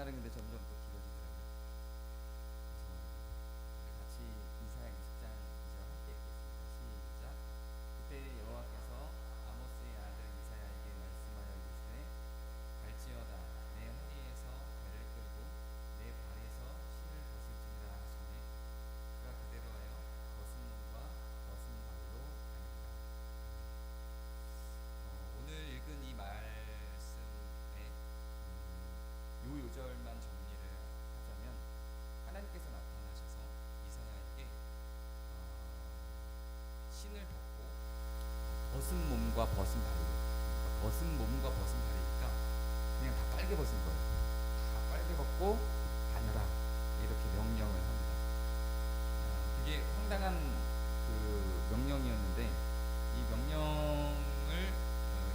말은 근데 점점 또 길어지더라고요. 죄송합니다. 같이 이사야 20장 2절 함께 읽겠습니다. 시작. 그때 여호와께서 아모스의 아들 이사야에게 말씀하여 이르시되 갈지어다 내 허리에서 배를 끌고 내 발에서 신을 벗을지니라 하시매 그가 그대로 하여 벗은 몸과 벗은 발로 다니니라. 오늘 읽은 이 말씀의 요 요절만 정리를 하자면 하나님께서 나타나셔서 이사야에게 신을 벗고 벗은 몸과 벗은 발로, 그러니까 벗은 몸과 벗은 발이니까 그냥 다 빨개 벗은 거예요. 다 빨개 벗고 다녀라 이렇게 명령을 합니다. 되게 황당한 그 명령이었는데 이 명령을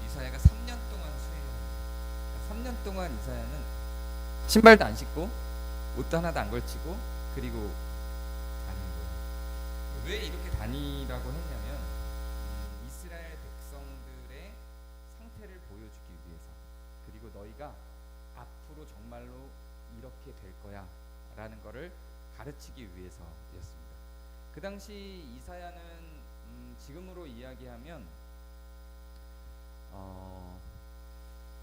이사야가 3년 동안 수행을 합니다. 3년 동안 이사야는 신발도 안 신고 옷도 하나도 안 걸치고 그리고 다니는 거예요. 왜 이렇게 다니라고 했냐면 이스라엘 백성들의 상태를 보여주기 위해서, 그리고 너희가 앞으로 정말로 이렇게 될 거야 라는 거를 가르치기 위해서였습니다. 그 당시 이사야는 지금으로 이야기하면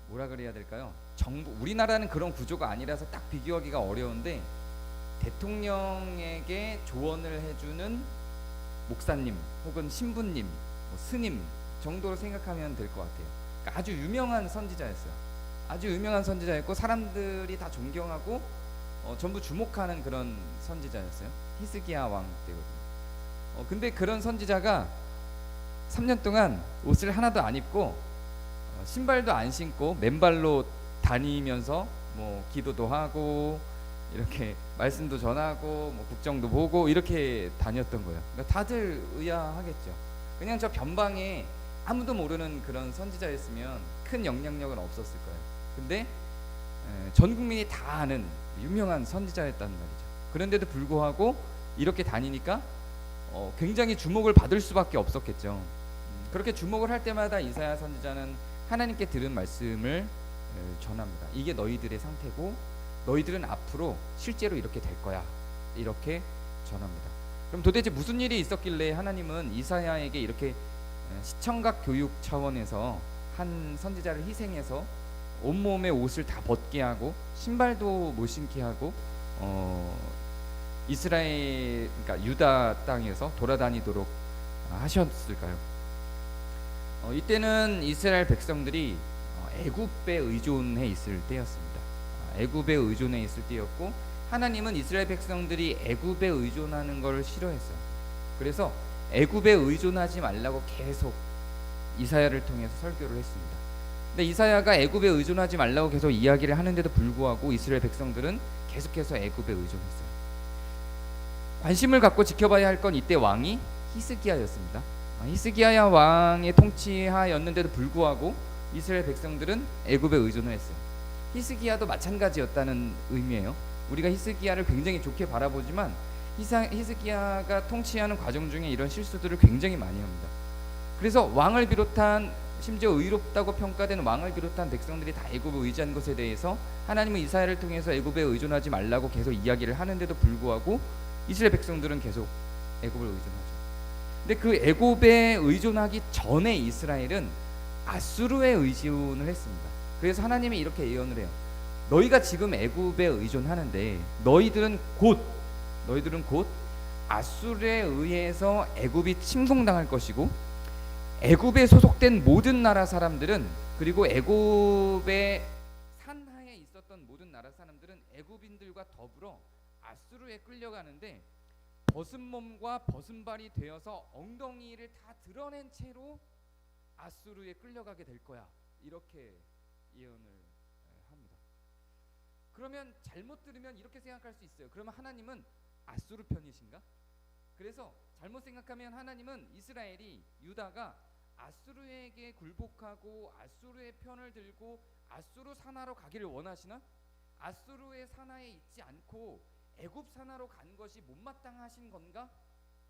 뭐라 그래야 될까요? 정부, 우리나라는 그런 구조가 아니라서 딱 비교하기가 어려운데 대통령에게 조언을 해주는 목사님 혹은 신부님, 뭐 스님 정도로 생각하면 될 것 같아요. 그러니까 아주 유명한 선지자였어요. 아주 유명한 선지자였고 사람들이 다 존경하고 전부 주목하는 그런 선지자였어요. 히스기야 왕 때거든요. 근데 그런 선지자가 3년 동안 옷을 하나도 안 입고 신발도 안 신고 맨발로 다니면서 뭐 기도도 하고 이렇게 말씀도 전하고 뭐 국정도 보고 이렇게 다녔던 거예요. 그러니까 다들 의아하겠죠. 그냥 저 변방에 아무도 모르는 그런 선지자였으면 큰 영향력은 없었을 거예요. 근데 전 국민이 다 아는 유명한 선지자였단 말이죠. 그런데도 불구하고 이렇게 다니니까 굉장히 주목을 받을 수밖에 없었겠죠. 그렇게 주목을 할 때마다 이사야 선지자는 하나님께 들은 말씀을 전합니다. 이게 너희들의 상태고 너희들은 앞으로 실제로 이렇게 될 거야 이렇게 전합니다. 그럼 도대체 무슨 일이 있었길래 하나님은 이사야에게 이렇게 시청각 교육 차원에서 한 선지자를 희생해서 온몸에 옷을 다 벗게 하고 신발도 못 신게 하고 이스라엘, 그러니까 유다 땅에서 돌아다니도록 하셨을까요? 이때는 이스라엘 백성들이 애굽에 의존해 있을 때였습니다. 애굽에 의존해 있을 때였고 하나님은 이스라엘 백성들이 애굽에 의존하는 걸 싫어했어요. 그래서 애굽에 의존하지 말라고 계속 이사야를 통해서 설교를 했습니다. 근데 이사야가 애굽에 의존하지 말라고 계속 이야기를 하는데도 불구하고 이스라엘 백성들은 계속해서 애굽에 의존했어요. 관심을 갖고 지켜봐야 할 건 이때 왕이 히스기야였습니다. 히스기야 왕의 통치하였는데도 불구하고 이스라엘 백성들은 애굽에 의존을 했어요. 히스기야도 마찬가지였다는 의미예요. 우리가 히스기야를 굉장히 좋게 바라보지만 히스기야가 통치하는 과정 중에 이런 실수들을 굉장히 많이 합니다. 그래서 왕을 비롯한, 심지어 의롭다고 평가되는 왕을 비롯한 백성들이 다 애굽에 의지한 것에 대해서 하나님은 이사야를 통해서 애굽에 의존하지 말라고 계속 이야기를 하는데도 불구하고 이스라엘 백성들은 계속 애굽을 의존하죠. 근데 그 애굽에 의존하기 전에 이스라엘은 아수르에 의존을 했습니다. 그래서 하나님이 이렇게 예언을 해요. 너희가 지금 애굽에 의존하는데 너희들은 곧 아수르에 의해서 애굽이 침공당할 것이고 애굽에 소속된 모든 나라 사람들은, 그리고 애굽의 산하에 있었던 모든 나라 사람들은 애굽인들과 더불어 아수르에 끌려가는데 벗은 몸과 벗은 발이 되어서 엉덩이를 다 드러낸 채로 아수르에 끌려가게 될 거야. 이렇게 예언을 합니다. 그러면 잘못 들으면 이렇게 생각할 수 있어요. 그러면 하나님은 아수르 편이신가? 그래서 잘못 생각하면 하나님은 이스라엘이, 유다가 아수르에게 굴복하고 아수르의 편을 들고 아수르 산하로 가기를 원하시나? 아수르의 산하에 있지 않고 애굽 산하로 간 것이 못마땅하신 건가?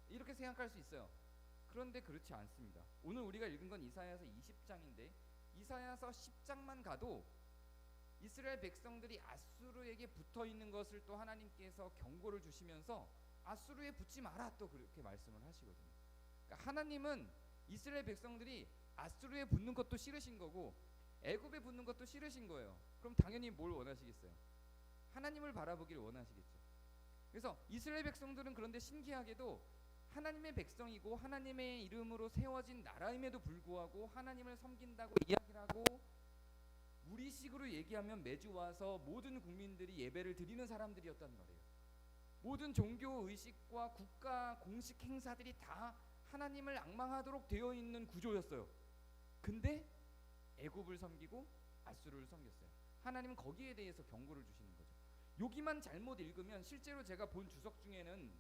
이렇게 생각할 수 있어요. 그런데 그렇지 않습니다. 오늘 우리가 읽은 건 이사야서 20장인데 이사야서 10장만 가도 이스라엘 백성들이 아수르에게 붙어 있는 것을 또 하나님께서 경고를 주시면서 아수르에 붙지 마라 또 그렇게 말씀을 하시거든요. 그러니까 하나님은 이스라엘 백성들이 아수르에 붙는 것도 싫으신 거고 애굽에 붙는 것도 싫으신 거예요. 그럼 당연히 뭘 원하시겠어요? 하나님을 바라보기를 원하시겠죠. 그래서 이스라엘 백성들은 그런데 신기하게도 하나님의 백성이고 하나님의 이름으로 세워진 나라임에도 불구하고 하나님을 섬긴다고 이야기를 하고 우리식으로 얘기하면 매주 와서 모든 국민들이 예배를 드리는 사람들이었단 말이에요. 모든 종교 의식과 국가 공식 행사들이 다 하나님을 앙망하도록 되어 있는 구조였어요. 근데 애굽을 섬기고 아수르를 섬겼어요. 하나님은 거기에 대해서 경고를 주시는 거죠. 여기만 잘못 읽으면 실제로 제가 본 주석 중에는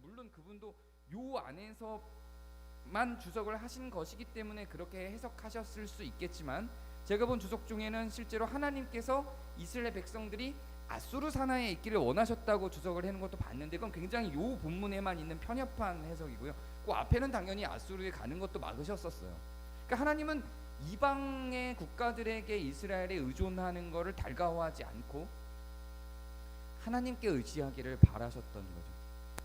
물론 그분도 요 안에서만 주석을 하신 것이기 때문에 그렇게 해석하셨을 수 있겠지만 제가 본 주석 중에는 실제로 하나님께서 이스라엘 백성들이 아수르 산하에 있기를 원하셨다고 주석을 해놓은 것도 봤는데 그건 굉장히 요 본문에만 있는 편협한 해석이고요. 그 앞에는 당연히 아수르에 가는 것도 막으셨었어요. 그러니까 하나님은 이방의 국가들에게 이스라엘에 의존하는 것을 달가워하지 않고 하나님께 의지하기를 바라셨던 거죠.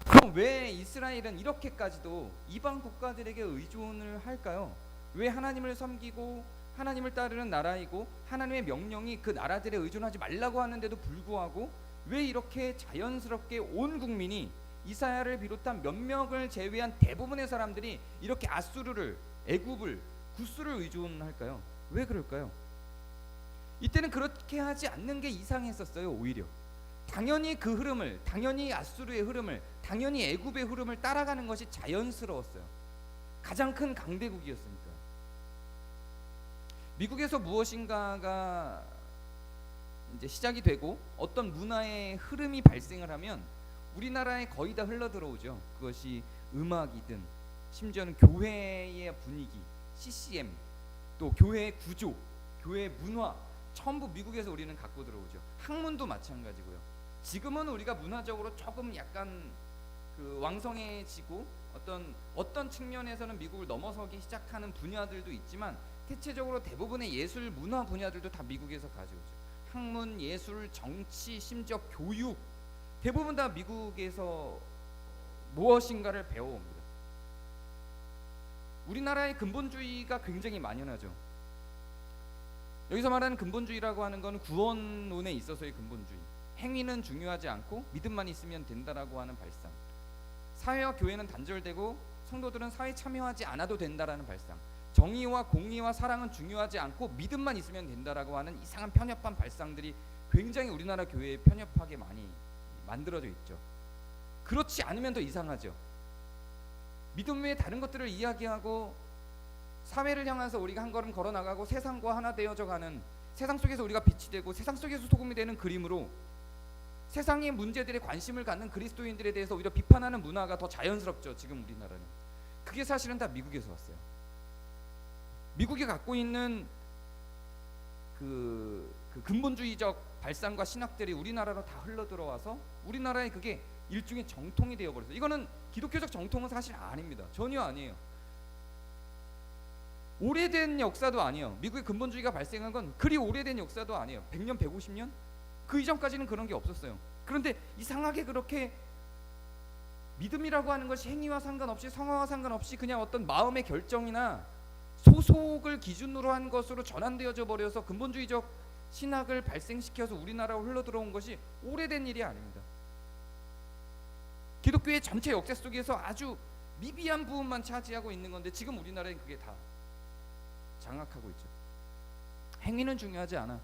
그럼 왜 이스라엘은 이렇게까지도 이방 국가들에게 의존을 할까요? 왜 하나님을 섬기고 하나님을 따르는 나라이고 하나님의 명령이 그 나라들에 의존하지 말라고 하는데도 불구하고 왜 이렇게 자연스럽게 온 국민이 이사야를 비롯한 몇몇을 제외한 대부분의 사람들이 이렇게 아수르를, 애굽을, 구스를 의존할까요? 왜 그럴까요? 이때는 그렇게 하지 않는 게 이상했었어요. 오히려 당연히 그 흐름을, 당연히 아수르의 흐름을, 당연히 애굽의 흐름을 따라가는 것이 자연스러웠어요. 가장 큰 강대국이었으니까. 미국에서 무엇인가가 이제 시작이 되고 어떤 문화의 흐름이 발생을 하면 우리나라에 거의 다 흘러 들어오죠. 그것이 음악이든 심지어는 교회의 분위기, CCM, 또 교회의 구조, 교회의 문화 전부 미국에서 우리는 갖고 들어오죠. 학문도 마찬가지고요. 지금은 우리가 문화적으로 조금 약간 그 왕성해지고 어떤 측면에서는 미국을 넘어서기 시작하는 분야들도 있지만 대체적으로 대부분의 예술 문화 분야들도 다 미국에서 가져오죠. 학문, 예술, 정치, 심지어 교육 대부분 다 미국에서 무엇인가를 배워옵니다. 우리나라의 근본주의가 굉장히 만연하죠. 여기서 말하는 근본주의라고 하는 건 구원론에 있어서의 근본주의. 행위는 중요하지 않고 믿음만 있으면 된다라고 하는 발상. 사회와 교회는 단절되고 성도들은 사회에 참여하지 않아도 된다라는 발상. 정의와 공의와 사랑은 중요하지 않고 믿음만 있으면 된다라고 하는 이상한 편협한 발상들이 굉장히 우리나라 교회에 편협하게 많이 만들어져 있죠. 그렇지 않으면 더 이상하죠. 믿음 외에 다른 것들을 이야기하고 사회를 향해서 우리가 한 걸음 걸어 나가고 세상과 하나 되어져 가는, 세상 속에서 우리가 빛이 되고 세상 속에서 소금이 되는 그림으로 세상의 문제들에 관심을 갖는 그리스도인들에 대해서 오히려 비판하는 문화가 더 자연스럽죠. 지금 우리나라는. 그게 사실은 다 미국에서 왔어요. 미국이 갖고 있는 그 근본주의적 발상과 신학들이 우리나라로 다 흘러 들어와서 우리나라에 그게 일종의 정통이 되어 버렸어요. 이거는 기독교적 정통은 사실 아닙니다. 전혀 아니에요. 오래된 역사도 아니에요. 미국의 근본주의가 발생한 건 그리 오래된 역사도 아니에요. 100년, 150년? 그 이전까지는 그런 게 없었어요. 그런데 이상하게 그렇게 믿음이라고 하는 것이 행위와 상관없이 성화와 상관없이 그냥 어떤 마음의 결정이나 소속을 기준으로 한 것으로 전환되어져 버려서 근본주의적 신학을 발생시켜서 우리나라로 흘러들어온 것이 오래된 일이 아닙니다. 기독교의 전체 역사 속에서 아주 미비한 부분만 차지하고 있는 건데 지금 우리나라엔 그게 다 장악하고 있죠. 행위는 중요하지 않아.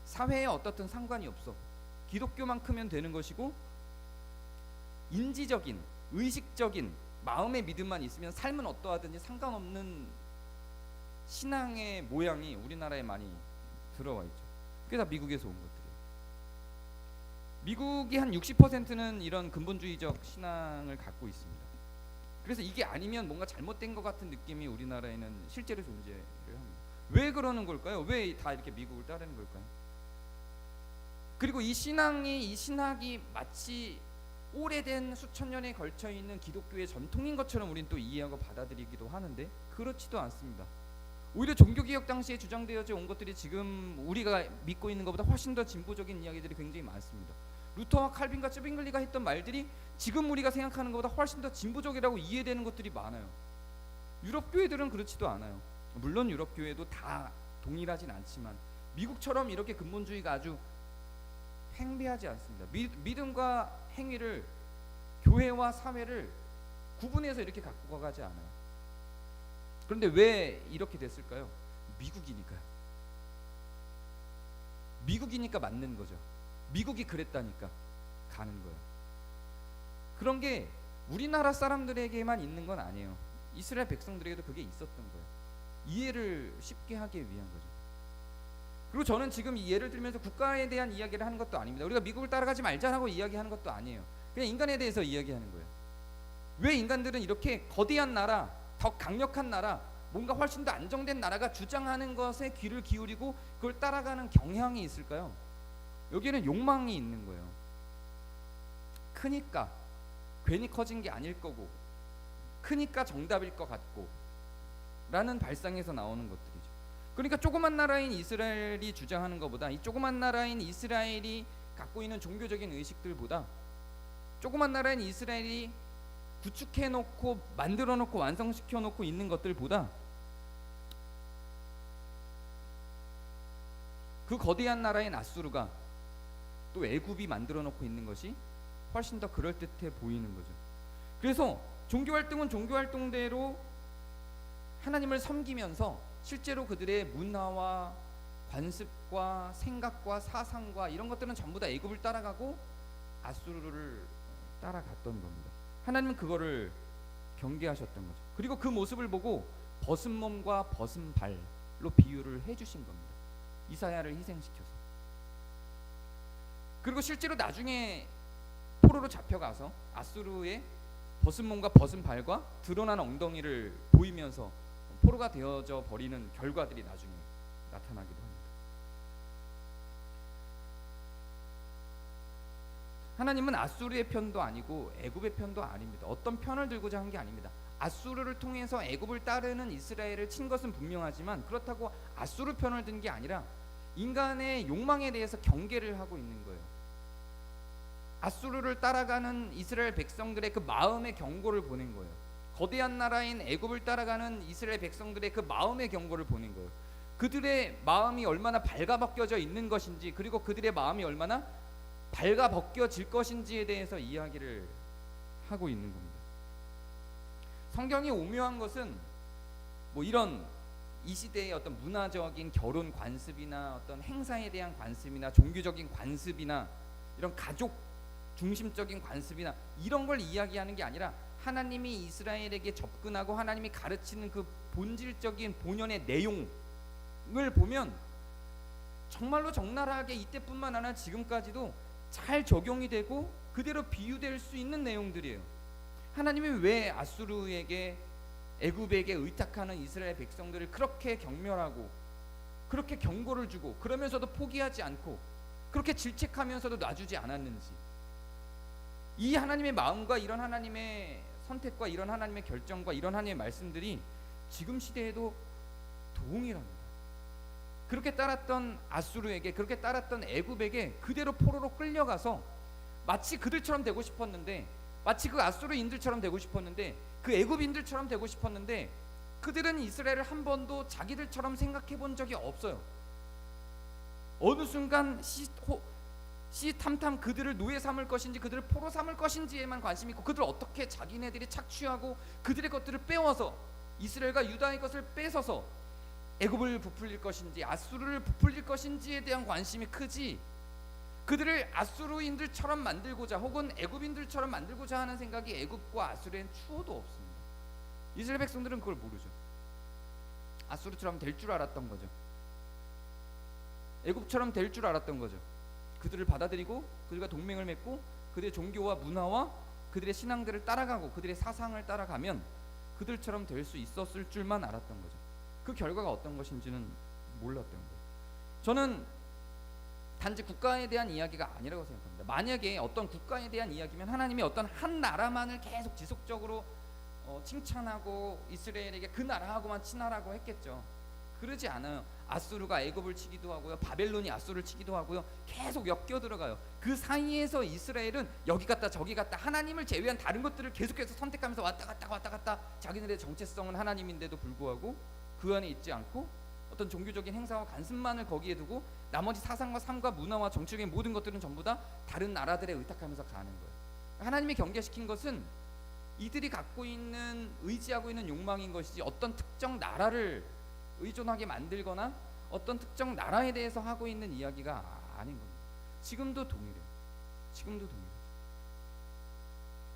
사회에 어떻든 상관이 없어. 기독교만 크면 되는 것이고 인지적인, 의식적인 마음의 믿음만 있으면 삶은 어떠하든지 상관없는 신앙의 모양이 우리나라에 많이 들어와 있죠. 그게 다 미국에서 온 것들이에요. 미국이 한 60%는 이런 근본주의적 신앙을 갖고 있습니다. 그래서 이게 아니면 뭔가 잘못된 것 같은 느낌이 우리나라에는 실제로 존재를 합니다. 왜 그러는 걸까요? 왜 다 이렇게 미국을 따르는 걸까요? 그리고 이 신학이 마치 오래된 수천 년에 걸쳐 있는 기독교의 전통인 것처럼 우리는 또 이해하고 받아들이기도 하는데 그렇지도 않습니다. 오히려 종교개혁 당시에 주장되어져 온 것들이 지금 우리가 믿고 있는 것보다 훨씬 더 진보적인 이야기들이 굉장히 많습니다. 루터와 칼빈과 쯔빙글리가 했던 말들이 지금 우리가 생각하는 것보다 훨씬 더 진보적이라고 이해되는 것들이 많아요. 유럽 교회들은 그렇지도 않아요. 물론 유럽 교회도 다 동일하진 않지만 미국처럼 이렇게 근본주의가 아주 팽배하지 않습니다. 믿음과 행위를, 교회와 사회를 구분해서 이렇게 갖고 가지 않아요. 그런데 왜 이렇게 됐을까요? 미국이니까요. 미국이니까 맞는 거죠. 미국이 그랬다니까 가는 거예요. 그런 게 우리나라 사람들에게만 있는 건 아니에요. 이스라엘 백성들에게도 그게 있었던 거예요. 이해를 쉽게 하기 위한 거죠. 그리고 저는 지금 이 예를 들면서 국가에 대한 이야기를 하는 것도 아닙니다. 우리가 미국을 따라가지 말자라고 이야기하는 것도 아니에요. 그냥 인간에 대해서 이야기하는 거예요. 왜 인간들은 이렇게 거대한 나라, 더 강력한 나라, 뭔가 훨씬 더 안정된 나라가 주장하는 것에 귀를 기울이고 그걸 따라가는 경향이 있을까요? 여기에는 욕망이 있는 거예요. 크니까 괜히 커진 게 아닐 거고, 크니까 정답일 것 같고 라는 발상에서 나오는 것들이죠. 그러니까 조그만 나라인 이스라엘이 주장하는 것보다, 이 조그만 나라인 이스라엘이 갖고 있는 종교적인 의식들보다, 조그만 나라인 이스라엘이 구축해놓고 만들어놓고 완성시켜놓고 있는 것들보다 그 거대한 나라인 아수르가 또 애굽이 만들어놓고 있는 것이 훨씬 더 그럴듯해 보이는 거죠. 그래서 종교활동은 종교활동대로 하나님을 섬기면서 실제로 그들의 문화와 관습과 생각과 사상과 이런 것들은 전부 다 애굽을 따라가고 아수르를 따라갔던 겁니다. 하나님은 그거를 경계하셨던 거죠. 그리고 그 모습을 보고 벗은 몸과 벗은 발로 비유를 해주신 겁니다. 이사야를 희생시켜서. 그리고 실제로 나중에 포로로 잡혀가서 아수르의 벗은 몸과 벗은 발과 드러난 엉덩이를 보이면서 포로가 되어져 버리는 결과들이 나중에 나타나기도 합니다. 하나님은 아수르의 편도 아니고 애굽의 편도 아닙니다. 어떤 편을 들고자 한 게 아닙니다. 아수르를 통해서 애굽을 따르는 이스라엘을 친 것은 분명하지만 그렇다고 아수르 편을 든 게 아니라 인간의 욕망에 대해서 경계를 하고 있는 거예요. 아수르를 따라가는 이스라엘 백성들의 그 마음의 경고를 보낸 거예요. 거대한 나라인 애굽을 따라가는 이스라엘 백성들의 그 마음의 경고를 보낸 거예요. 그들의 마음이 얼마나 발가벗겨져 있는 것인지, 그리고 그들의 마음이 얼마나 발가벗겨질 것인지에 대해서 이야기를 하고 있는 겁니다. 성경이 오묘한 것은 뭐 이런 이 시대의 어떤 문화적인 결혼 관습이나 어떤 행사에 대한 관습이나 종교적인 관습이나 이런 가족 중심적인 관습이나 이런 걸 이야기하는 게 아니라 하나님이 이스라엘에게 접근하고 하나님이 가르치는 그 본질적인 본연의 내용을 보면 정말로 적나라하게 이때뿐만 아니라 지금까지도 잘 적용이 되고 그대로 비유될 수 있는 내용들이에요. 하나님이 왜 아수르에게, 애굽에게 의탁하는 이스라엘 백성들을 그렇게 경멸하고 그렇게 경고를 주고 그러면서도 포기하지 않고 그렇게 질책하면서도 놔주지 않았는지, 이 하나님의 마음과 이런 하나님의 선택과 이런 하나님의 결정과 이런 하나님의 말씀들이 지금 시대에도 동일합니다. 그렇게 따랐던 아수르에게, 그렇게 따랐던 애굽에게 그대로 포로로 끌려가서 마치 그들처럼 되고 싶었는데, 마치 그 아수르인들처럼 되고 싶었는데, 그 애굽인들처럼 되고 싶었는데, 그들은 이스라엘을 한 번도 자기들처럼 생각해 본 적이 없어요. 어느 순간 시탐탐 그들을 노예 삼을 것인지 그들을 포로 삼을 것인지에만 관심이 있고, 그들을 어떻게 자기네들이 착취하고 그들의 것들을 빼와서 이스라엘과 유다의 것을 뺏어서 애굽을 부풀릴 것인지 아수르를 부풀릴 것인지에 대한 관심이 크지, 그들을 아수르인들처럼 만들고자 혹은 애굽인들처럼 만들고자 하는 생각이 애굽과 아수르엔 추호도 없습니다. 이스라엘 백성들은 그걸 모르죠. 아수르처럼 될 줄 알았던 거죠. 애굽처럼 될 줄 알았던 거죠. 그들을 받아들이고 그들과 동맹을 맺고 그들의 종교와 문화와 그들의 신앙들을 따라가고 그들의 사상을 따라가면 그들처럼 될 수 있었을 줄만 알았던 거죠. 그 결과가 어떤 것인지는 몰랐던 거예요. 저는 단지 국가에 대한 이야기가 아니라고 생각합니다. 만약에 어떤 국가에 대한 이야기면 하나님이 어떤 한 나라만을 계속 지속적으로 칭찬하고 이스라엘에게 그 나라하고만 친하라고 했겠죠. 그러지 않아요. 아수르가 애굽을 치기도 하고요, 바벨론이 아수르를 치기도 하고요, 계속 엮여 들어가요. 그 사이에서 이스라엘은 여기 갔다 저기 갔다 하나님을 제외한 다른 것들을 계속해서 선택하면서 왔다 갔다 자기네들의 정체성은 하나님인데도 불구하고 그 안에 있지 않고 어떤 종교적인 행사와 관습만을 거기에 두고 나머지 사상과 삶과 문화와 정치적인 모든 것들은 전부 다 다른 나라들에 의탁하면서 가는 거예요. 하나님이 경계시킨 것은 이들이 갖고 있는 의지하고 있는 욕망인 것이지 어떤 특정 나라를 의존하게 만들거나 어떤 특정 나라에 대해서 하고 있는 이야기가 아닌 겁니다. 지금도 동일해요.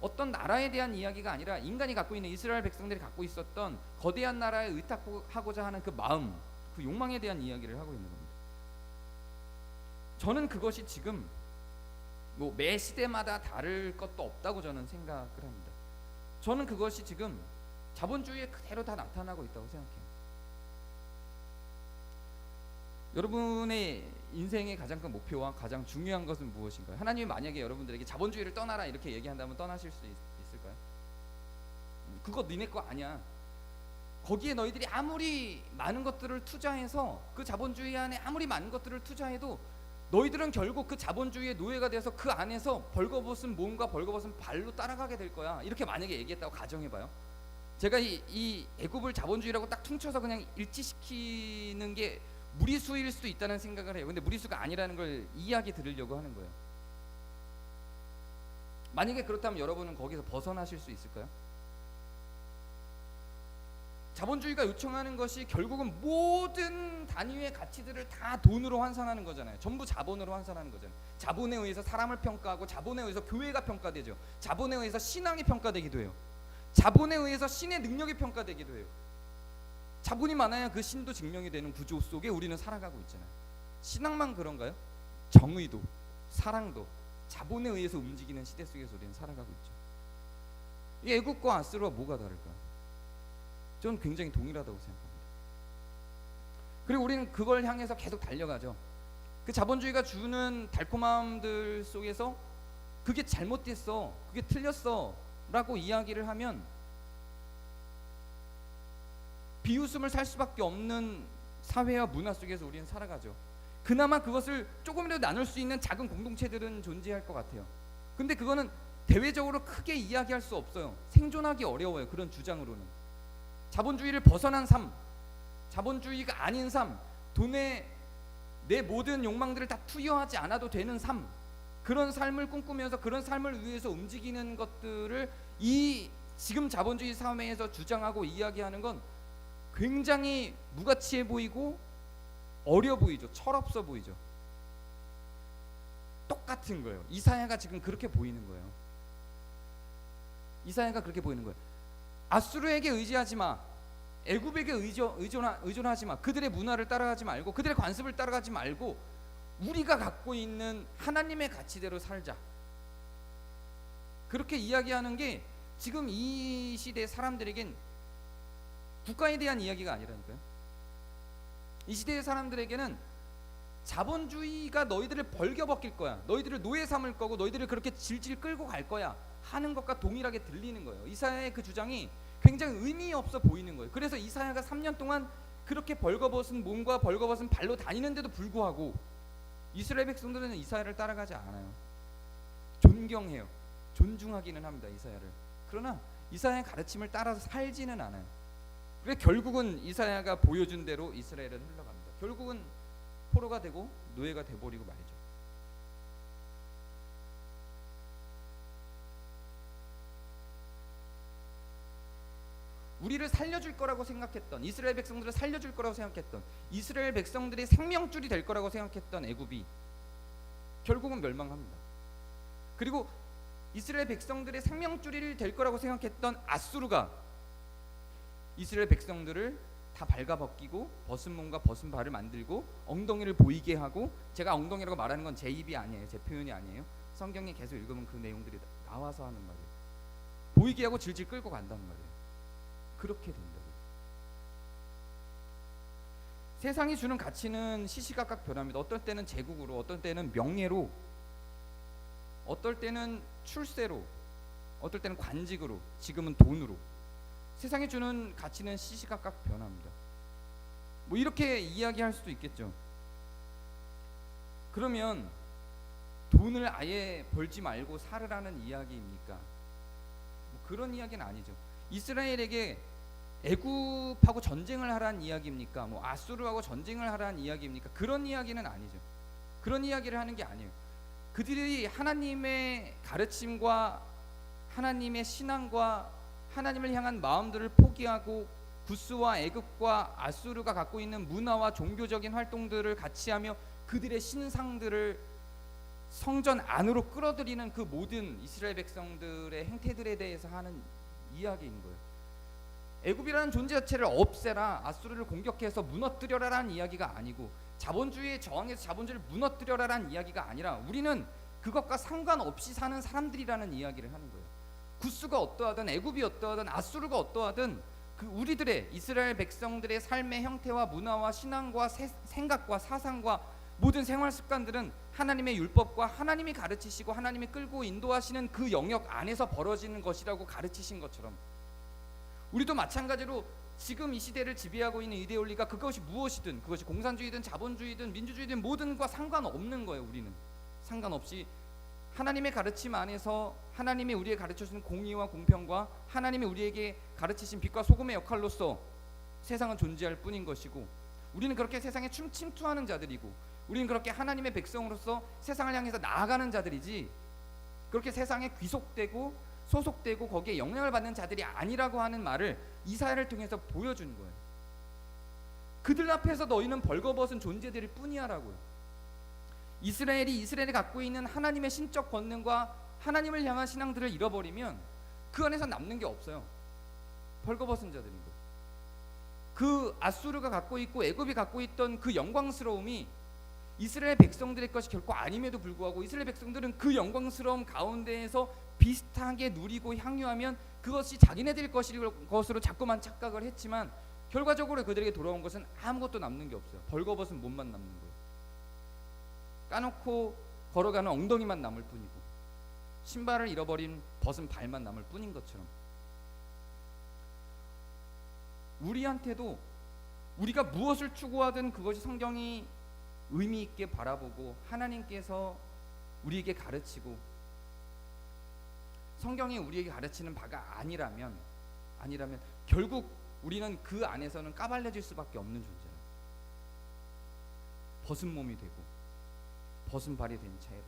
어떤 나라에 대한 이야기가 아니라 인간이 갖고 있는, 이스라엘 백성들이 갖고 있었던 거대한 나라에 의탁하고자 하는 그 마음, 그 욕망에 대한 이야기를 하고 있는 겁니다. 저는 그것이 지금 뭐 매 시대마다 다를 것도 없다고 저는 생각을 합니다. 저는 그것이 지금 자본주의에 그대로 다 나타나고 있다고 생각해요. 여러분의 인생의 가장 큰 목표와 가장 중요한 것은 무엇인가요? 하나님이 만약에 여러분들에게 자본주의를 떠나라 이렇게 얘기한다면 떠나실 수 있을까요? 그거 니네 거 아니야. 거기에 너희들이 아무리 많은 것들을 투자해서 그 자본주의 안에 아무리 많은 것들을 투자해도 너희들은 결국 그 자본주의의 노예가 돼서 그 안에서 벌거벗은 몸과 벌거벗은 발로 따라가게 될 거야. 이렇게 만약에 얘기했다고 가정해봐요. 제가 이 애굽을 자본주의라고 딱 퉁쳐서 그냥 일치시키는 게 무리수일 수도 있다는 생각을 해요. 근데 무리수가 아니라는 걸 이야기 들으려고 하는 거예요. 만약에 그렇다면 여러분은 거기서 벗어나실 수 있을까요? 자본주의가 요청하는 것이 결국은 모든 단위의 가치들을 다 돈으로 환산하는 거잖아요. 전부 자본으로 환산하는 거잖아요. 자본에 의해서 사람을 평가하고 자본에 의해서 교회가 평가되죠. 자본에 의해서 신앙이 평가되기도 해요. 자본에 의해서 신의 능력이 평가되기도 해요. 자본이 많아야 그 신도 증명이 되는 구조 속에 우리는 살아가고 있잖아요. 신앙만 그런가요? 정의도, 사랑도 자본에 의해서 움직이는 시대 속에서 우리는 살아가고 있죠. 이 애국과 아수르와 뭐가 다를까? 저는 굉장히 동일하다고 생각합니다. 그리고 우리는 그걸 향해서 계속 달려가죠. 그 자본주의가 주는 달콤함들 속에서 그게 잘못됐어, 그게 틀렸어 라고 이야기를 하면 비웃음을 살 수밖에 없는 사회와 문화 속에서 우리는 살아가죠. 그나마 그것을 조금이라도 나눌 수 있는 작은 공동체들은 존재할 것 같아요. 근데 그거는 대외적으로 크게 이야기할 수 없어요. 생존하기 어려워요. 그런 주장으로는. 자본주의를 벗어난 삶, 자본주의가 아닌 삶, 돈에 내 모든 욕망들을 다 투여하지 않아도 되는 삶, 그런 삶을 꿈꾸면서 그런 삶을 위해서 움직이는 것들을 이 지금 자본주의 사회에서 주장하고 이야기하는 건 굉장히 무가치해 보이고 어려 보이죠. 철없어 보이죠. 똑같은 거예요. 이사야가 지금 그렇게 보이는 거예요. 이사야가 그렇게 보이는 거예요. 아수르에게 의지하지 마. 애굽에게 의존하지 마. 그들의 문화를 따라가지 말고 그들의 관습을 따라가지 말고 우리가 갖고 있는 하나님의 가치대로 살자. 그렇게 이야기하는 게 지금 이 시대 사람들에겐 국가에 대한 이야기가 아니라니까요. 이 시대의 사람들에게는 자본주의가 너희들을 벌겨벗길 거야, 너희들을 노예 삼을 거고 너희들을 그렇게 질질 끌고 갈 거야 하는 것과 동일하게 들리는 거예요. 이사야의 그 주장이 굉장히 의미 없어 보이는 거예요. 그래서 이사야가 3년 동안 그렇게 벌거벗은 몸과 벌거벗은 발로 다니는데도 불구하고 이스라엘 백성들은 이사야를 따라가지 않아요. 존경해요. 존중하기는 합니다, 이사야를. 그러나 이사야의 가르침을 따라서 살지는 않아요. 그래 결국은 이사야가 보여준 대로 이스라엘은 흘러갑니다. 결국은 포로가 되고 노예가 돼버리고 말죠. 우리를 살려줄 거라고 생각했던, 이스라엘 백성들을 살려줄 거라고 생각했던, 이스라엘 백성들의 생명줄이 될 거라고 생각했던 애굽이 결국은 멸망합니다. 그리고 이스라엘 백성들의 생명줄이 될 거라고 생각했던 아수르가 이스라엘 백성들을 다 발가벗기고 벗은 몸과 벗은 발을 만들고 엉덩이를 보이게 하고, 제가 엉덩이라고 말하는 건 제 입이 아니에요. 제 표현이 아니에요. 성경에 계속 읽으면 그 내용들이 나와서 하는 말이에요. 보이게 하고 질질 끌고 간다는 말이에요. 그렇게 된다고요. 세상이 주는 가치는 시시각각 변합니다. 어떨 때는 제국으로, 어떨 때는 명예로, 어떨 때는 출세로, 어떨 때는 관직으로, 지금은 돈으로. 세상이 주는 가치는 시시각각 변합니다. 뭐 이렇게 이야기할 수도 있겠죠. 그러면 돈을 아예 벌지 말고 살으라는 이야기입니까? 뭐 그런 이야기는 아니죠. 이스라엘에게 애굽하고 전쟁을 하라는 이야기입니까? 뭐 아수르하고 전쟁을 하라는 이야기입니까? 그런 이야기는 아니죠. 그런 이야기를 하는 게 아니에요. 그들이 하나님의 가르침과 하나님의 신앙과 하나님을 향한 마음들을 포기하고 구스와 애굽과 아수르가 갖고 있는 문화와 종교적인 활동들을 같이 하며 그들의 신상들을 성전 안으로 끌어들이는 그 모든 이스라엘 백성들의 행태들에 대해서 하는 이야기인 거예요. 애굽이라는 존재 자체를 없애라, 아수르를 공격해서 무너뜨려라라는 이야기가 아니고, 자본주의에 저항해서 자본주의를 무너뜨려라라는 이야기가 아니라, 우리는 그것과 상관없이 사는 사람들이라는 이야기를 하는 거예요. 구스가 어떠하든 애굽이 어떠하든 아수르가 어떠하든 그 우리들의 이스라엘 백성들의 삶의 형태와 문화와 신앙과 생각과 사상과 모든 생활 습관들은 하나님의 율법과 하나님이 가르치시고 하나님이 끌고 인도하시는 그 영역 안에서 벌어지는 것이라고 가르치신 것처럼, 우리도 마찬가지로 지금 이 시대를 지배하고 있는 이데올리가 그것이 무엇이든, 그것이 공산주의든 자본주의든 민주주의든 모든과 상관없는 거예요. 우리는 상관없이 하나님의 가르침 안에서 하나님이 우리에게 가르쳐주신 공의와 공평과 하나님이 우리에게 가르치신 빛과 소금의 역할로서 세상은 존재할 뿐인 것이고, 우리는 그렇게 세상에 침투하는 자들이고, 우리는 그렇게 하나님의 백성으로서 세상을 향해서 나아가는 자들이지, 그렇게 세상에 귀속되고 소속되고 거기에 영향을 받는 자들이 아니라고 하는 말을 이사야를 통해서 보여준 거예요. 그들 앞에서 너희는 벌거벗은 존재들일 뿐이야라고요. 이스라엘이 갖고 있는 하나님의 신적 권능과 하나님을 향한 신앙들을 잃어버리면 그 안에서 남는 게 없어요. 벌거벗은 자들인 거예요. 그 아수르가 갖고 있고 애굽이 갖고 있던 그 영광스러움이 이스라엘 백성들의 것이 결코 아님에도 불구하고, 이스라엘 백성들은 그 영광스러움 가운데에서 비슷하게 누리고 향유하면 그것이 자기네들 것으로 자꾸만 착각을 했지만, 결과적으로 그들에게 돌아온 것은 아무것도 남는 게 없어요. 벌거벗은 몸만 남는 거예요. 까놓고 걸어가는 엉덩이만 남을 뿐이고, 신발을 잃어버린 벗은 발만 남을 뿐인 것처럼, 우리한테도 우리가 무엇을 추구하든 그것이 성경이 의미 있게 바라보고 하나님께서 우리에게 가르치고 성경이 우리에게 가르치는 바가 아니라면 결국 우리는 그 안에서는 까발려질 수밖에 없는 존재예요. 벗은 몸이 되고 벗은 발이 된 채로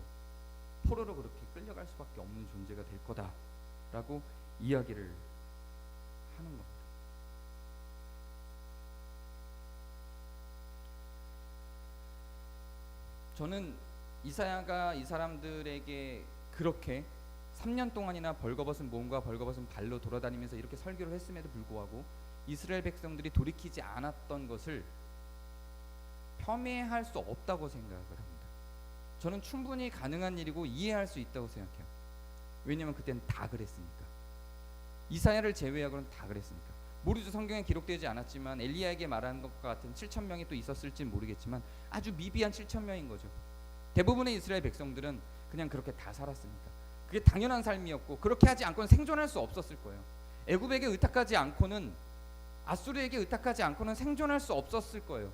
포로로 그렇게 끌려갈 수밖에 없는 존재가 될 거다라고 이야기를 하는 겁니다. 저는 이사야가 이 사람들에게 그렇게 3년 동안이나 벌거벗은 몸과 벌거벗은 발로 돌아다니면서 이렇게 설교를 했음에도 불구하고 이스라엘 백성들이 돌이키지 않았던 것을 폄훼할 수 없다고 생각을 합니다. 저는 충분히 가능한 일이고 이해할 수 있다고 생각해요. 왜냐하면 그때는 다 그랬으니까. 이사야를 제외하고는 다 그랬으니까. 모르죠. 성경에 기록되지 않았지만 엘리야에게 말한 것과 같은 7천 명이 또 있었을지는 모르겠지만 아주 미비한 7천 명인 거죠. 대부분의 이스라엘 백성들은 그냥 그렇게 다 살았으니까. 그게 당연한 삶이었고, 그렇게 하지 않고는 생존할 수 없었을 거예요. 애굽에게 의탁하지 않고는, 아수르에게 의탁하지 않고는 생존할 수 없었을 거예요.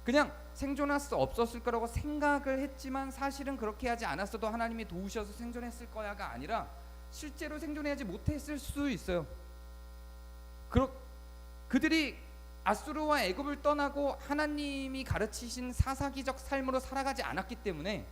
그냥 생존할 수 없었을 거라고 생각을 했지만 사실은 그렇게 하지 않았어도 하나님이 도우셔서 생존했을 거야가 아니라 실제로 생존하지 못했을 수도 있어요. 그들이 아수르와 애굽을 떠나고 하나님이 가르치신 사사기적 삶으로 살아가지 않았기 때문에,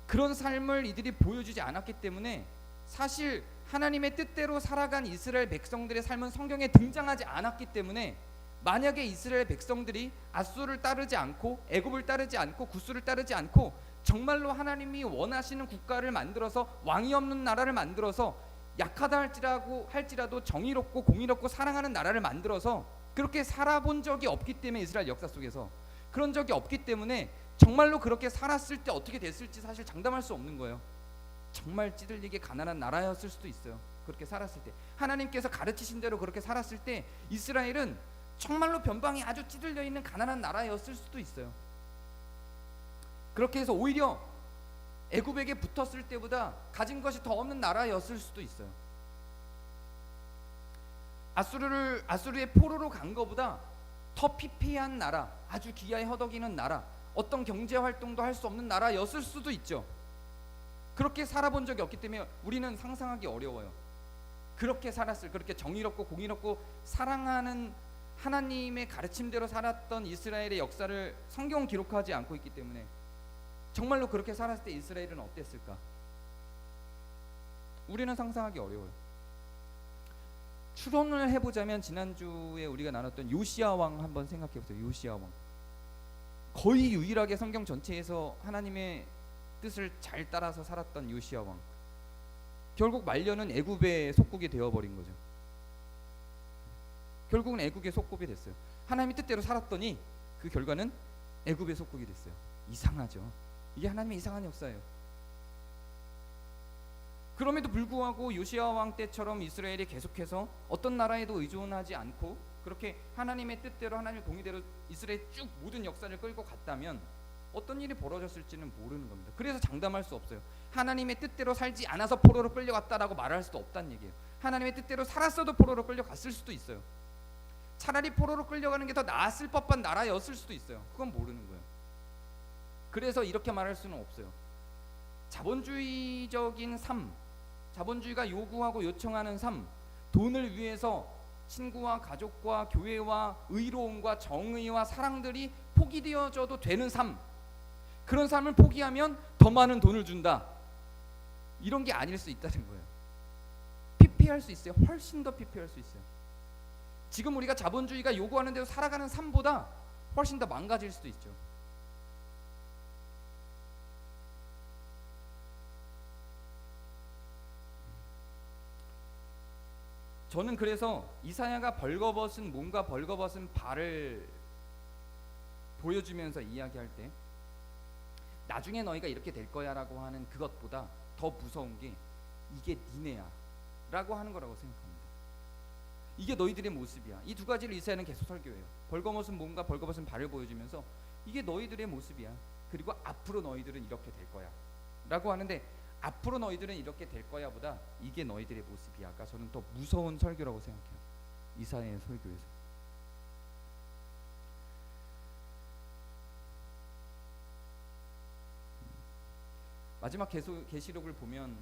그런 삶을 이들이 보여주지 않았기 때문에, 사실 하나님의 뜻대로 살아간 이스라엘 백성들의 삶은 성경에 등장하지 않았기 때문에, 만약에 이스라엘 백성들이 아수르를 따르지 않고 애굽을 따르지 않고 구스를 따르지 않고 정말로 하나님이 원하시는 국가를 만들어서 왕이 없는 나라를 만들어서 약하다 할지라도 정의롭고 공의롭고 사랑하는 나라를 만들어서 그렇게 살아본 적이 없기 때문에, 이스라엘 역사 속에서 그런 적이 없기 때문에 정말로 그렇게 살았을 때 어떻게 됐을지 사실 장담할 수 없는 거예요. 정말 찌들리게 가난한 나라였을 수도 있어요. 그렇게 살았을 때 하나님께서 가르치신 대로 그렇게 살았을 때 이스라엘은 정말로 변방이 아주 찌들려 있는 가난한 나라였을 수도 있어요. 그렇게 해서 오히려 애굽에게 붙었을 때보다 가진 것이 더 없는 나라였을 수도 있어요. 아수르의 포로로 간 것보다 더 피폐한 나라, 아주 기아에 허덕이는 나라, 어떤 경제 활동도 할 수 없는 나라였을 수도 있죠. 그렇게 살아본 적이 없기 때문에 우리는 상상하기 어려워요. 그렇게 살았을, 그렇게 정의롭고 공의롭고 사랑하는 하나님의 가르침대로 살았던 이스라엘의 역사를 성경은 기록하지 않고 있기 때문에 정말로 그렇게 살았을 때 이스라엘은 어땠을까? 우리는 상상하기 어려워요. 추론을 해보자면 지난주에 우리가 나눴던 요시야 왕 한번 생각해보세요. 요시야 왕, 거의 유일하게 성경 전체에서 하나님의 뜻을 잘 따라서 살았던 요시야 왕, 결국 말년은 애굽의 속국이 되어버린 거죠. 결국은 애굽의 속국이 됐어요. 하나님의 뜻대로 살았더니 그 결과는 애굽의 속국이 됐어요. 이상하죠. 이게 하나님의 이상한 역사예요. 그럼에도 불구하고 요시야 왕 때처럼 이스라엘이 계속해서 어떤 나라에도 의존하지 않고 그렇게 하나님의 뜻대로 하나님의 공의대로 이스라엘 쭉 모든 역사를 끌고 갔다면 어떤 일이 벌어졌을지는 모르는 겁니다. 그래서 장담할 수 없어요. 하나님의 뜻대로 살지 않아서 포로로 끌려갔다라고 말할 수도 없다는 얘기예요. 하나님의 뜻대로 살았어도 포로로 끌려갔을 수도 있어요. 차라리 포로로 끌려가는 게 더 나았을 법한 나라였을 수도 있어요. 그건 모르는 거예요. 그래서 이렇게 말할 수는 없어요. 자본주의적인 삶, 자본주의가 요구하고 요청하는 삶, 돈을 위해서 친구와 가족과 교회와 의로움과 정의와 사랑들이 포기되어져도 되는 삶, 그런 삶을 포기하면 더 많은 돈을 준다, 이런 게 아닐 수 있다는 거예요. 피폐할 수 있어요. 훨씬 더 피폐할 수 있어요. 지금 우리가 자본주의가 요구하는 대로 살아가는 삶보다 훨씬 더 망가질 수도 있죠. 저는 그래서 이사야가 벌거벗은 몸과 벌거벗은 발을 보여주면서 이야기할 때 나중에 너희가 이렇게 될 거야 라고 하는 그것보다 더 무서운 게 이게 니네야 라고 하는 거라고 생각합니다. 이게 너희들의 모습이야. 이 두 가지를 이사야는 계속 설교해요. 벌거벗은 몸과 벌거벗은 발을 보여주면서 이게 너희들의 모습이야. 그리고 앞으로 너희들은 이렇게 될 거야 라고 하는데, 앞으로 너희들은 이렇게 될 거야 보다 이게 너희들의 모습이야가 저는 더 무서운 설교라고 생각해요. 이사야의 설교에서. 마지막 계시록을 보면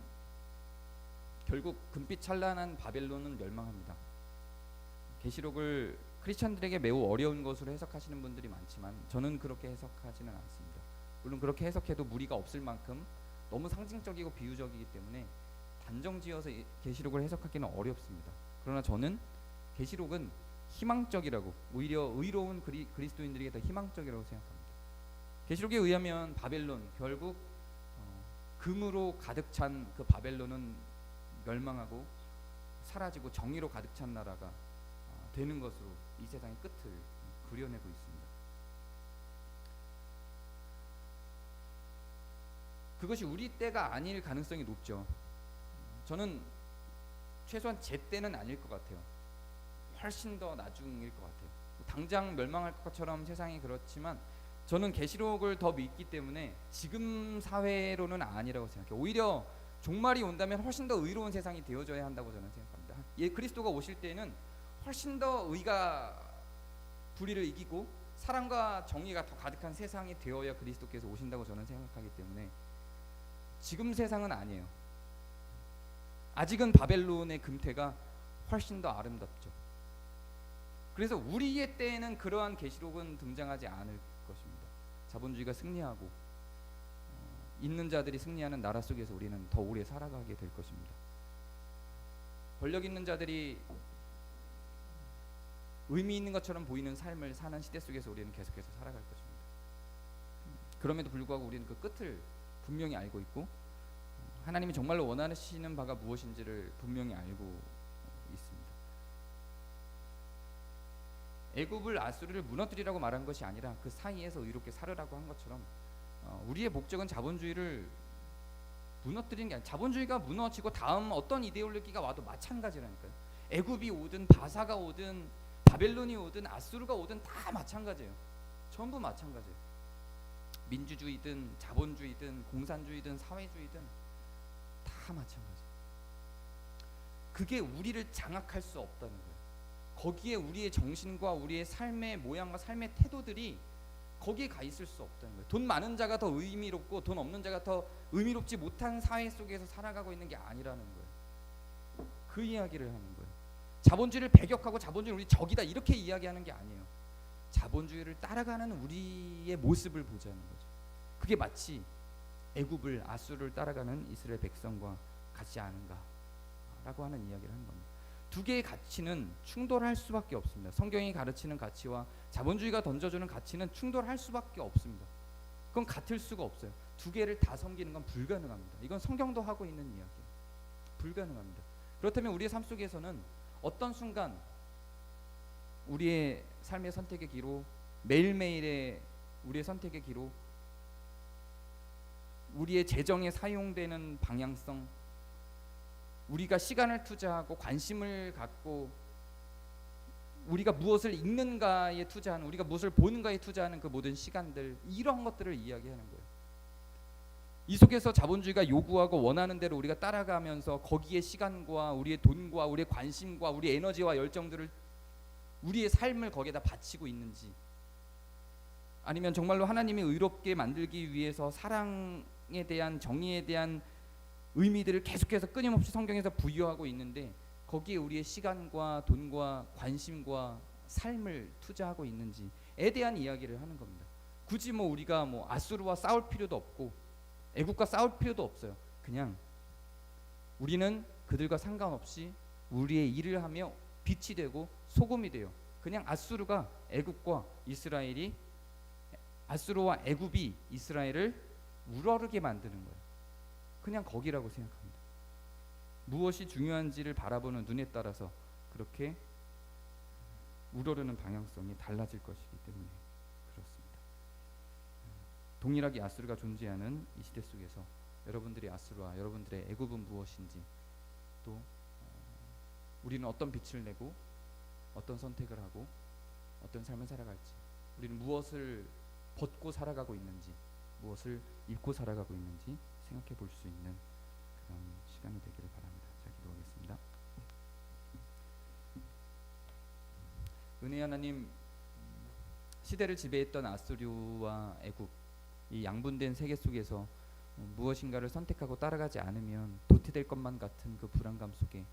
결국 금빛 찬란한 바벨론은 멸망합니다. 계시록을 크리스천들에게 매우 어려운 것으로 해석하시는 분들이 많지만 저는 그렇게 해석하지는 않습니다. 물론 그렇게 해석해도 무리가 없을 만큼 너무 상징적이고 비유적이기 때문에 단정지어서 계시록을 해석하기는 어렵습니다. 그러나 저는 계시록은 희망적이라고, 오히려 의로운 그리스도인들에게 더 희망적이라고 생각합니다. 계시록에 의하면 바벨론, 결국 금으로 가득 찬 그 바벨론은 멸망하고 사라지고 정의로 가득 찬 나라가 되는 것으로 이 세상의 끝을 그려내고 있습니다. 그것이 우리 때가 아닐 가능성이 높죠. 저는 최소한 제 때는 아닐 것 같아요. 훨씬 더 나중일 것 같아요. 당장 멸망할 것처럼 세상이 그렇지만 저는 계시록을 더 믿기 때문에 지금 사회로는 아니라고 생각해요. 오히려 종말이 온다면 훨씬 더 의로운 세상이 되어져야 한다고 저는 생각합니다. 그리스도가 오실 때는 훨씬 더 의가 불의를 이기고 사랑과 정의가 더 가득한 세상이 되어야 그리스도께서 오신다고 저는 생각하기 때문에 지금 세상은 아니에요. 아직은 바벨론의 금태가 훨씬 더 아름답죠. 그래서 우리의 때에는 그러한 계시록은 등장하지 않을 것입니다. 자본주의가 승리하고 있는 자들이 승리하는 나라 속에서 우리는 더 오래 살아가게 될 것입니다. 권력 있는 자들이 의미 있는 것처럼 보이는 삶을 사는 시대 속에서 우리는 계속해서 살아갈 것입니다. 그럼에도 불구하고 우리는 그 끝을 분명히 알고 있고 하나님이 정말로 원하시는 바가 무엇인지를 분명히 알고 있습니다. 애굽을 아수르를 무너뜨리라고 말한 것이 아니라 그 사이에서 의롭게 살으라고 한 것처럼 우리의 목적은 자본주의를 무너뜨리는 게 아니라 자본주의가 무너지고 다음 어떤 이데올로기가 와도 마찬가지라니까요. 애굽이 오든 바사가 오든 바벨론이 오든 아수르가 오든 다 마찬가지예요. 전부 마찬가지예요. 민주주의든 자본주의든 공산주의든 사회주의든 다 마찬가지예요. 그게 우리를 장악할 수 없다는 거예요. 거기에 우리의 정신과 우리의 삶의 모양과 삶의 태도들이 거기에 가 있을 수 없다는 거예요. 돈 많은 자가 더 의미롭고 돈 없는 자가 더 의미롭지 못한 사회 속에서 살아가고 있는 게 아니라는 거예요. 그 이야기를 하는 거예요. 자본주의를 배격하고 자본주의는 우리 적이다 이렇게 이야기하는 게 아니에요. 자본주의를 따라가는 우리의 모습을 보자는 거죠. 그게 마치 애굽을 아수르를 따라가는 이스라엘 백성과 같지 않은가라고 하는 이야기를 하는 겁니다. 두 개의 가치는 충돌할 수밖에 없습니다. 성경이 가르치는 가치와 자본주의가 던져주는 가치는 충돌할 수밖에 없습니다. 그건 같을 수가 없어요. 두 개를 다 섬기는 건 불가능합니다. 이건 성경도 하고 있는 이야기예요. 불가능합니다. 그렇다면 우리의 삶 속에서는 어떤 순간 우리의 삶의 선택의 기로, 매일매일의 우리의 선택의 기로, 우리의 재정에 사용되는 방향성, 우리가 시간을 투자하고 관심을 갖고 우리가 무엇을 읽는가에 투자하는, 우리가 무엇을 보는가에 투자하는 그 모든 시간들, 이런 것들을 이야기하는 거예요. 이 속에서 자본주의가 요구하고 원하는 대로 우리가 따라가면서 거기에 시간과 우리의 돈과 우리의 관심과 우리의 에너지와 열정들을, 우리의 삶을 거기에다 바치고 있는지, 아니면 정말로 하나님이 의롭게 만들기 위해서 사랑에 대한, 정의에 대한 의미들을 계속해서 끊임없이 성경에서 부여하고 있는데 거기에 우리의 시간과 돈과 관심과 삶을 투자하고 있는지에 대한 이야기를 하는 겁니다. 굳이 뭐 우리가 뭐 아수르와 싸울 필요도 없고 애국과 싸울 필요도 없어요. 그냥 우리는 그들과 상관없이 우리의 일을 하며 빛이 되고 소금이 돼요. 그냥 아수르가 애국과 이스라엘이, 아수르와 애굽이 이스라엘을 우러르게 만드는 거예요. 그냥 거기라고 생각합니다. 무엇이 중요한지를 바라보는 눈에 따라서 그렇게 우러르는 방향성이 달라질 것이기 때문에 그렇습니다. 동일하게 아수르가 존재하는 이 시대 속에서 여러분들의 아수르와 여러분들의 애굽은 무엇인지, 또 우리는 어떤 빛을 내고 어떤 선택을 하고 어떤 삶을 살아갈지, 우리는 무엇을 벗고 살아가고 있는지, 무엇을 입고 살아가고 있는지 생각해 볼 수 있는 그런 시간이 되기를 바랍니다. 자, 기도하겠습니다. 은혜 하나님, 시대를 지배했던 아수르와 애굽, 이 양분된 세계 속에서 무엇인가를 선택하고 따라가지 않으면 도태될 것만 같은 그 불안감 속에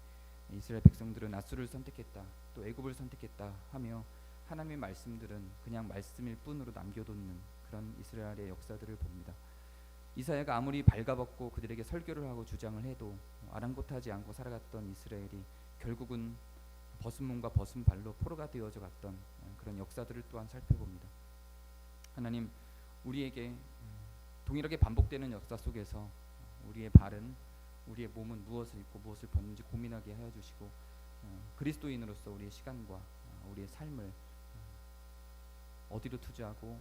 이스라엘 백성들은 아수르를 선택했다, 또 애굽을 선택했다 하며 하나님의 말씀들은 그냥 말씀일 뿐으로 남겨놓는 그런 이스라엘의 역사들을 봅니다. 이사야가 아무리 발가벗고 그들에게 설교를 하고 주장을 해도 아랑곳하지 않고 살아갔던 이스라엘이 결국은 벗은 몸과 벗은 발로 포로가 되어져 갔던 그런 역사들을 또한 살펴봅니다. 하나님, 우리에게 동일하게 반복되는 역사 속에서 우리의 발은, 우리의 몸은 무엇을 입고 무엇을 벗는지 고민하게 하여 주시고, 그리스도인으로서 우리의 시간과 우리의 삶을 어디로 투자하고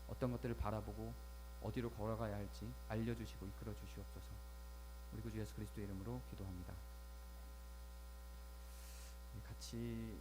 어떤 것들을 바라보고 어디로 걸어가야 할지 알려주시고 이끌어 주시옵소서. 우리 구주 예수 그리스도의 이름으로 기도합니다. 같이